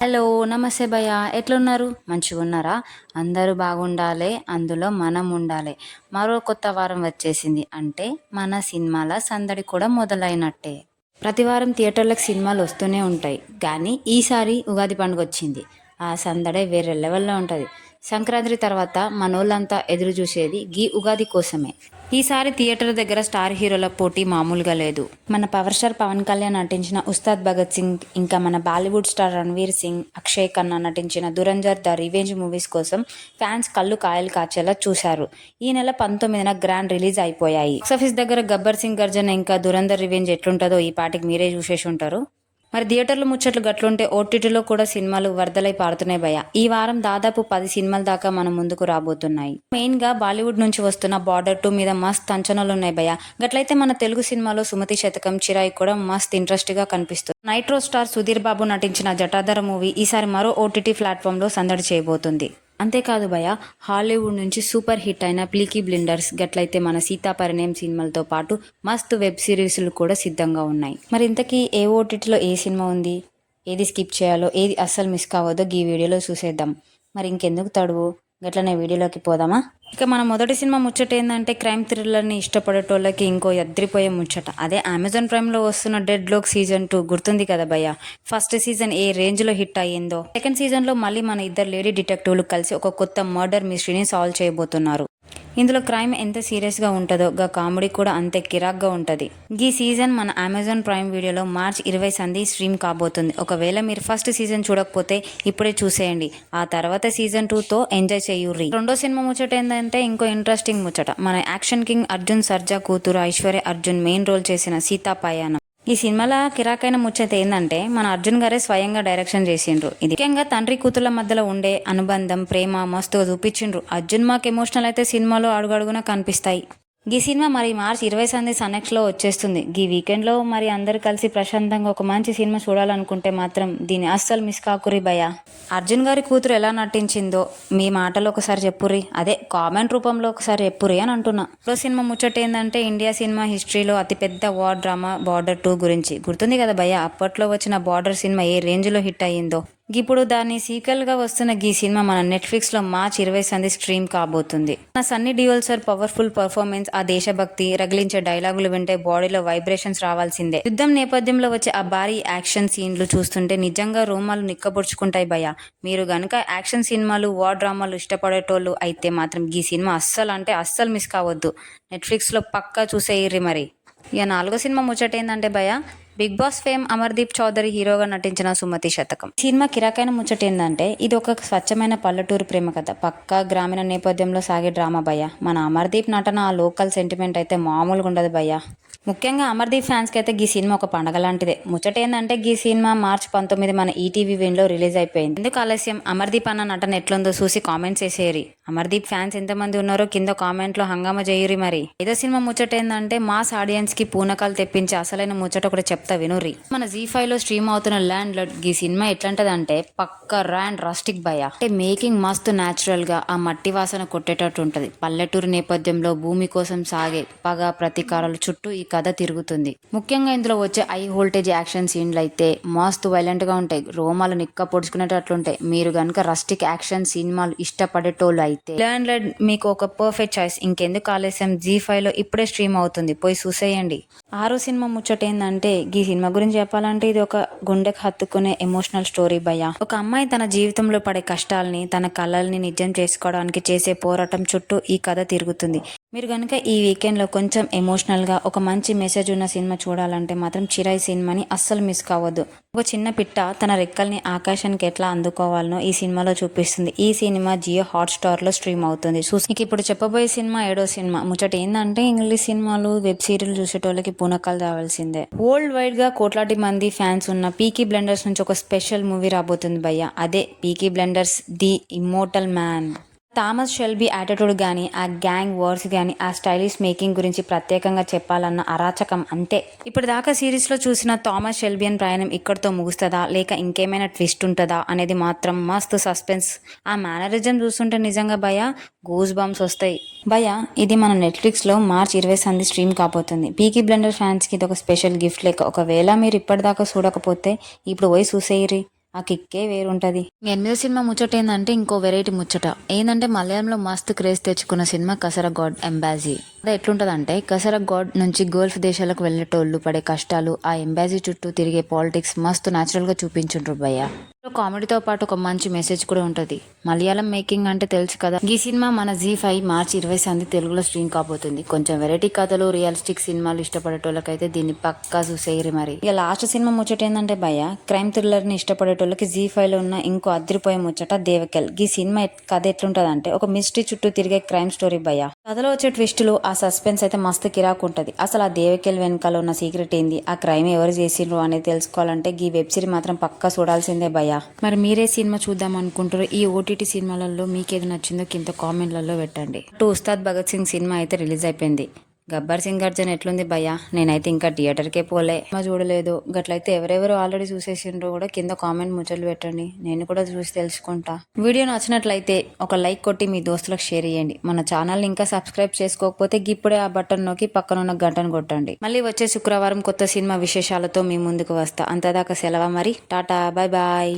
Hello! నమస్తే భయ్యా! ఎట్లున్నారు? మంచిగున్నారా? అందరూ బాగుండాలే, అందులో మనం ఉండాలే. మరో కొత్త వారం వచ్చేసింది. అంటే మన సినిమాల సందడి కూడా మొదలైనట్టే. ప్రతి వారం థియేటర్లకు సినిమాలు వస్తూనే ఉంటాయి. కానీ ఈసారి ఉగాది పండుగొచ్చింది. ఆ సందడే వేరే లెవెల్‌లో ఉంటది. సంక్రాంతి తర్వాత మనోళ్ళంతా ఎదురు చూసేది గీ ఉగాది కోసమే. ఈసారి థియేటర్ దగ్గర స్టార్ హీరోల పోటీ మామూలుగా లేదు. మన పవర్ స్టార్ పవన్ కళ్యాణ్ నటించిన ఉస్తాద్ భగత్ సింగ్, ఇంకా మన బాలీవుడ్ స్టార్ రణ్వీర్ సింగ్, అక్షయ్ ఖన్నా నటించిన దురంధర్ ద రివెంజ్ మూవీస్ కోసం ఫ్యాన్స్ కళ్ళు కాయలు కాచేలా చూశారు. ఈ నెల 19న గ్రాండ్ రిలీజ్ అయిపోయాయి. బాక్సాఫీస్ దగ్గర గబ్బర్ సింగ్ గర్జన ఇంకా దురంధర్ రివెంజ్ ఎట్లుంటుందో ఈ పాటికి మీరే చూసేసి ఉంటారు. మరి థియేటర్లు ముచ్చట్లు గట్లుంటే ఓటీటీలో కూడా సినిమాలు వరదలై పారుతున్నాయి భయ్యా. ఈ వారం దాదాపు 10 సినిమాల దాకా మన ముందుకు రాబోతున్నాయి. మెయిన్ గా బాలీవుడ్ నుంచి వస్తున్న బార్డర్ 2 మీద మస్త్ అంచనాలు ఉన్నాయి భయ్యా. గట్లయితే మన తెలుగు సినిమాలో సుమతి శతకం, చిరాయి కూడా మస్త్ ఇంట్రెస్ట్ గా కనిపిస్తుంది. నైట్రో స్టార్ సుధీర్ బాబు నటించిన జటాధర మూవీ ఈసారి మరో ఓటీటీ ప్లాట్ఫామ్ లో సందడి చేయబోతుంది. అంతేకాదు భయ, హాలీవుడ్ నుంచి సూపర్ హిట్ అయిన ప్లీకీ బ్లిండర్స్, గట్లయితే మన సీతాపరిణయం సినిమాలతో పాటు మస్తు వెబ్ సిరీస్లు కూడా సిద్ధంగా ఉన్నాయి. మరి ఇంతకీ ఏ ఓటీటీలో ఏ సినిమా ఉంది, ఏది స్కిప్ చేయాలో, ఏది అస్సలు మిస్ కావద్దో ఈ వీడియోలో చూసేద్దాం. మరి ఇంకెందుకు తడువు, గట్లనే వీడియోలోకి పోదామా? ఇక మన మొదటి సినిమా ముచ్చట ఏంటంటే క్రైమ్ థ్రిల్లర్ని ఇష్టపడేటోళ్ళకి ఇంకో ఎద్రిపోయే ముచ్చట. అదే అమెజాన్ ప్రైమ్లో వస్తున్న డెడ్ లోక్ సీజన్ 2 గుర్తుంది కదా భయ్య. ఫస్ట్ సీజన్ ఏ రేంజ్లో హిట్ అయ్యిందో, సెకండ్ సీజన్లో మళ్ళీ మన ఇద్దరు లేడీ డిటెక్టివ్లు కలిసి ఒక కొత్త మర్డర్ మిస్టరీని సాల్వ్ చేయబోతున్నారు. ఇందులో క్రైమ్ ఎంత సీరియస్గా ఉంటుందో గా కామెడీ కూడా అంతే కిరాక్గా ఉంటుంది. ఈ సీజన్ మన అమెజాన్ ప్రైమ్ వీడియోలో మార్చ్ 20 సంధి స్ట్రీమ్ కాబోతుంది. ఒకవేళ మీరు ఫస్ట్ సీజన్ చూడకపోతే ఇప్పుడే చూసేయండి. ఆ తర్వాత సీజన్ 2తో ఎంజాయ్ చేయుర్రి. రెండో సినిమా ముచ్చట ఏంటంటే ఇంకో ఇంట్రెస్టింగ్ ముచ్చట. మన యాక్షన్ కింగ్ అర్జున్ సర్జా కూతురు ఐశ్వర్య అర్జున్ మెయిన్ రోల్ చేసిన సీతా పయానం. ఈ సినిమాలో కిరాకైన ముచ్చట ఏంటంటే మన అర్జున్ గారే స్వయంగా డైరెక్షన్ చేసిండ్రు. ఇది ముఖ్యంగా తండ్రి కూతుర్ల మధ్యలో ఉండే అనుబంధం, ప్రేమ మస్తుగా చూపించిండ్రు. అర్జున్ మాకు ఎమోషనల్ అయితే సినిమాలో అడుగడుగునా కనిపిస్తాయి. ఈ సినిమా మరి మార్చ్ 20 సంధి సన్నెక్స్లో వచ్చేస్తుంది. ఈ వీకెండ్లో మరి అందరు కలిసి ప్రశాంతంగా ఒక మంచి సినిమా చూడాలనుకుంటే మాత్రం దీన్ని అస్సలు మిస్ కాకురి భయ. అర్జున్ గారి కూతురు ఎలా నటించిందో మీ మాటలో ఒకసారి చెప్పుర్రి, అదే కామెంట్ రూపంలో ఒకసారి చెప్పుర్రి అని అంటున్నా. ఇప్పుడు సినిమా ముచ్చట ఏంటంటే ఇండియా సినిమా హిస్టరీలో అతిపెద్ద వార్ డ్రామా బార్డర్ 2 గురించి. గుర్తుంది కదా భయ్య, అప్పట్లో వచ్చిన బార్డర్ సినిమా ఏ రేంజ్లో హిట్ అయ్యిందో. ఇప్పుడు దాని సీక్వెల్గా వస్తున్న ఈ సినిమా మన నెట్ఫ్లిక్స్లో మార్చ్ 20 సంధి స్ట్రీమ్ కాబోతుంది. మన Sunny Deol sir powerful performance, ఆ దేశభక్తి రగిలించే డైలాగులు వింటే బాడీలో వైబ్రేషన్స్ రావాల్సిందే. యుద్ధం నేపథ్యంలో వచ్చే ఆ భారీ యాక్షన్ సీన్లు చూస్తుంటే నిజంగా రోమాలు నిక్కబొడుచుకుంటాయి భయ. మీరు గనుక యాక్షన్ సినిమాలు, వార్ డ్రామాలు ఇష్టపడేటోళ్ళు అయితే మాత్రం ఈ సినిమా అస్సలు మిస్ కావద్దు. నెట్ఫ్లిక్స్లో పక్కా చూసేయిర్రి. మరి ఇక నాలుగో సినిమా ముచ్చట ఏంటంటే భయ, Bigg Boss fame Amardeep Chowdary హీరోగా నటించిన సుమతి శతకం. సినిమా కిరాకైన ముచ్చట ఏంటంటే ఇది ఒక స్వచ్ఛమైన పల్లెటూరు ప్రేమ కథ. పక్కా గ్రామీణ నేపథ్యంలో సాగే డ్రామా భయ్య. మన అమర్దీప్ నటన, ఆ లోకల్ సెంటిమెంట్ అయితే మామూలుగా ఉండదు భయ్య. ముఖ్యంగా అమర్దీప్ ఫ్యాన్స్కి అయితే ఈ సినిమా ఒక పండగ లాంటిదే. ముచ్చట ఏంటంటే ఈ సినిమా మార్చ్ 19 మన ఈటీవీ విన్లో రిలీజ్ అయిపోయింది. ఎందుకు ఆలస్యం, అమర్దీప్ అన్న నటన ఎట్లుందో చూసి కామెంట్స్ చేసేయరి. అమర్దీప్ ఫ్యాన్స్ ఎంతమంది ఉన్నారో కింద కామెంట్లో హంగామా చేయరి. మరి ఏదో సినిమా ముచ్చట ఏంటంటే మాస్ ఆడియన్స్ కి పూనకాలు తెప్పించి అసలైన ముచ్చట ఒకటి చెప్తా వినుర్రి. మన జీ5లో స్ట్రీమ్ అవుతున్న ల్యాండ్ లార్డ్ ఈ సినిమా ఎట్లాంటదంటే పక్క ర్యాండ్ రస్టిక్ భయ. అంటే మేకింగ్ మస్తు న్యాచురల్ గా ఆ మట్టి వాసన కొట్టేటట్టు ఉంటది. పల్లెటూరు నేపథ్యంలో భూమి కోసం సాగే పగ ప్రతీకారాల చుట్టూ ఈ కథ తిరుగుతుంది. ముఖ్యంగా ఇందులో వచ్చే హై వోల్టేజ్ యాక్షన్ సీన్లు అయితే మస్తు వైలెంట్ గా ఉంటాయి. రోమాలు నిక్క పొడుచుకునేటట్లుంటాయి. మీరు గనుక రస్టిక్ యాక్షన్ సినిమాలు ఇష్టపడేటోళ్ళు అయితే ల్యాండ్ లార్డ్ మీకు ఒక పర్ఫెక్ట్ చాయిస్. ఇంకెందుకు ఆలస్యం, జీ5లో ఇప్పుడే స్ట్రీమ్ అవుతుంది, పోయి చూసేయండి. ఆరో సినిమా ముచ్చట ఏంటంటే ఈ సినిమా గురించి చెప్పాలంటే ఇది ఒక గుండెకు హత్తుకునే ఎమోషనల్ స్టోరీ భయ్య. ఒక అమ్మాయి తన జీవితంలో పడే కష్టాలని, తన కళల్ని నిజం చేసుకోవడానికి చేసే పోరాటం చుట్టూ ఈ కథ తిరుగుతుంది. మీరు కనుక ఈ వీకెండ్లో కొంచెం ఎమోషనల్గా ఒక మంచి మెసేజ్ ఉన్న సినిమా చూడాలంటే మాత్రం చిరాయి సినిమాని అస్సలు మిస్ కావద్దు. ఒక చిన్న పిట్ట తన రెక్కల్ని ఆకాశానికి ఎట్లా అందుకోవాలనో ఈ సినిమాలో చూపిస్తుంది. ఈ సినిమా జియో హాట్స్టార్లో స్ట్రీమ్ అవుతుంది. మీకు ఇప్పుడు చెప్పబోయే సినిమా ఏడో సినిమా ముచ్చట ఏంటంటే ఇంగ్లీష్ సినిమాలు, వెబ్ సీరియల్ చూసేటోళ్ళకి పూనకాలు రావాల్సిందే. వరల్డ్ వైడ్ గా కోట్లాది మంది ఫ్యాన్స్ ఉన్న పీకీ బ్లెండర్స్ నుంచి ఒక స్పెషల్ మూవీ రాబోతుంది భయ్య. అదే peaky blenders the immortal man. Thomas Shelby attitude కానీ, ఆ గ్యాంగ్ వార్స్ కానీ, ఆ స్టైలిష్ మేకింగ్ గురించి ప్రత్యేకంగా చెప్పాలన్న అరాచకం అంతే. ఇప్పుడు దాకా సిరీస్లో చూసిన థామస్ షెల్బియన్ ప్రయాణం ఇక్కడితో ముగుస్తుందా, లేక ఇంకేమైనా ట్విస్ట్ ఉంటుందా అనేది మాత్రం మస్తు సస్పెన్స్. ఆ మేనరిజం చూస్తుంటే నిజంగా భయ గూస్ బంప్స్ వస్తాయి భయ. ఇది మన నెట్ఫ్లిక్స్లో మార్చ్ 20 సంధి స్ట్రీమ్ కాబోతుంది. పీకీ బ్లెండర్ ఫ్యాన్స్కి ఇది ఒక స్పెషల్ గిఫ్ట్ లెక్క. ఒకవేళ మీరు ఇప్పటిదాకా చూడకపోతే ఇప్పుడు పోయి చూసేయిరి. ఆ కిక్కే వేరుంటది. ఎనిమిదో సినిమా ముచ్చట ఏందంటే ఇంకో వెరైటీ ముచ్చట ఏందంటే మలయాళంలో మస్తు క్రేజ్ తెచ్చుకున్న సినిమా కసరగాడ్ ఎంబాజీ. అదే ఎట్లుంటదంటే కసరగాడ్ నుంచి గల్ఫ్ దేశాలకు వెళ్ళేటోళ్ళు పడే కష్టాలు, ఆ ఎంబాజీ చుట్టూ తిరిగే పాలిటిక్స్ మస్తు న్యాచురల్ గా చూపించుండ్రు భయ్య. కామెడీతో పాటు ఒక మంచి మెసేజ్ కూడా ఉంటది. మలయాళం మేకింగ్ అంటే తెలుసు కదా. ఈ సినిమా మన జీ5 మార్చి 20 తెలుగులో స్ట్రీమ్ కాబోతుంది. కొంచెం వెరైటీ కథలు, రియలిస్టిక్ సినిమాలు ఇష్టపడేటోళ్ళకైతే దీన్ని పక్కా చూసేయరు. మరి ఇక లాస్ట్ సినిమా ముచ్చట ఏంటంటే భయ్య, క్రైమ్ థ్రిల్లర్ ని ఇష్టపడేటోళ్ళకి జీ5 లో ఉన్న ఇంకో అదిరిపోయే ముచ్చట దేవకెల్. ఈ సినిమా కథ ఎట్లుంటదంటే ఒక మిస్టరీ చుట్టూ తిరిగే క్రైమ్ స్టోరీ భయ్య. కథలో వచ్చే ట్విస్టులు, ఆ సస్పెన్స్ అయితే మస్తు కిరాకు ఉంటది. అసలు ఆ దేవకెల్ వెనకాల ఉన్న సీక్రెట్ ఏంది, ఆ క్రైమ్ ఎవరు చేసిండ్రు అనేది తెలుసుకోవాలంటే ఈ వెబ్ సిరీస్ మాత్రం పక్కా చూడాల్సిందే భయ్య. మరి మీరే సినిమా చూద్దాం అనుకుంటారో, ఈ ఓటీటీ సినిమాలలో మీకు ఏది నచ్చిందో కింద కామెంట్లలో పెట్టండి. ఉస్తాద్ భగత్ సింగ్ సినిమా అయితే రిలీజ్ అయిపోయింది. గబ్బర్ సింగ్ అర్జున్ ఎట్లుంది భయ్యా? నేనైతే ఇంకా థియేటర్కే పోలే, చూడలేదు. గట్లయితే ఎవరెవరు ఆల్రెడీ చూసేసిండ్రో కూడా కింద కామెంట్ ముచ్చట్లు పెట్టండి, నేను కూడా చూసి తెలుసుకుంటా. వీడియో నచ్చినట్లయితే ఒక లైక్ కొట్టి మీ దోస్తులకు షేర్ చేయండి. మన ఛానల్ని ఇంకా సబ్స్క్రైబ్ చేసుకోకపోతే ఇప్పుడే ఆ బటన్ నొక్కి పక్కనున్న గంటను కొట్టండి. మళ్ళీ వచ్చే శుక్రవారం కొత్త సినిమా విశేషాలతో మీ ముందుకు వస్తా. అంతదాకా సెలవు మరి. Tata, bye bye.